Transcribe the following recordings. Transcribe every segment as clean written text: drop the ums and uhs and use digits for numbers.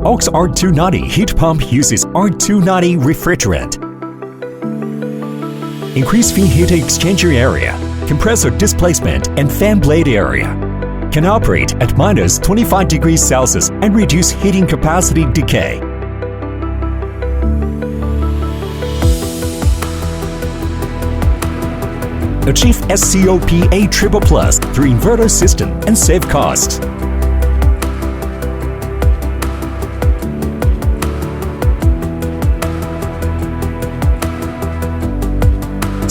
AUX R290 heat pump uses R290 refrigerant. Increased feed heat exchanger area, compressor displacement and fan blade area. Can operate at minus 25 degrees Celsius and reduce heating capacity decay. Achieve SCOP A triple plus through inverter system and save costs.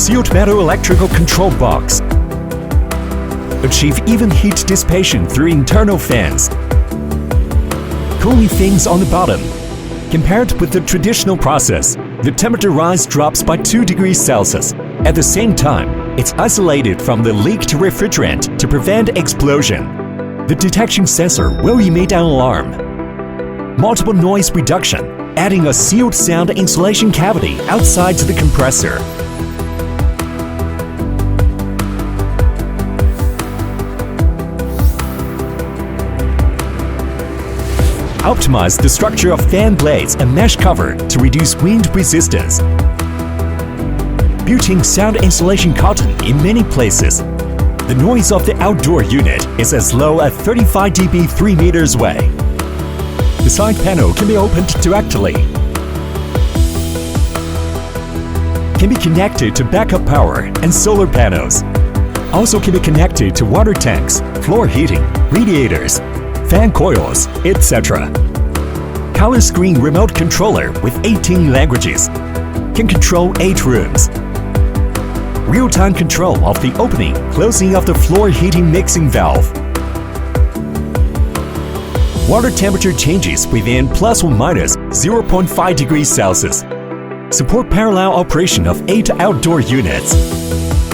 Sealed metal electrical control box. Achieve even heat dissipation through internal fans. Cooling fins on the bottom. Compared with the traditional process, the temperature rise drops by 2 degrees Celsius. At the same time, it's isolated from the leaked refrigerant to prevent explosion. The detection sensor will emit an alarm. Multiple noise reduction, adding a sealed sound insulation cavity outside the compressor. Optimize the structure of fan blades and mesh cover to reduce wind resistance. Built-in sound insulation cotton in many places. The noise of the outdoor unit is as low as 35 dB 3 meters away. The side panel can be opened directly. Can be connected to backup power and solar panels. Also can be connected to water tanks, floor heating, radiators, fan coils, etc. Color screen remote controller with 18 languages. Can control 8 rooms. Real-time control of the opening, closing of the floor heating mixing valve. Water temperature changes within plus or minus 0.5 degrees Celsius. Support parallel operation of 8 outdoor units.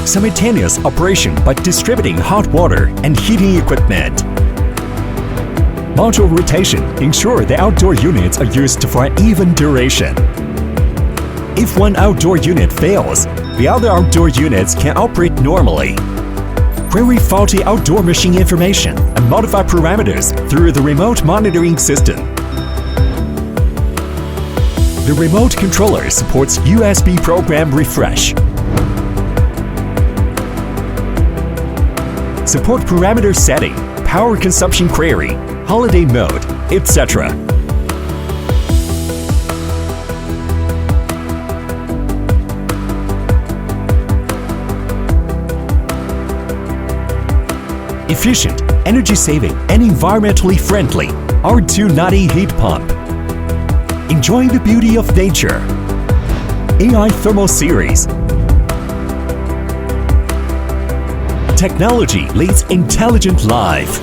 Simultaneous operation by distributing hot water and heating equipment. Module rotation ensure the outdoor units are used for an even duration. If one outdoor unit fails, the other outdoor units can operate normally. Query faulty outdoor machine information and modify parameters through the remote monitoring system. The remote controller supports USB program refresh. Support parameter setting, power consumption query, holiday mode, etc. Efficient, energy-saving, and environmentally friendly R290 heat pump. Enjoy the beauty of nature. AI Thermal Series. Technology leads intelligent life.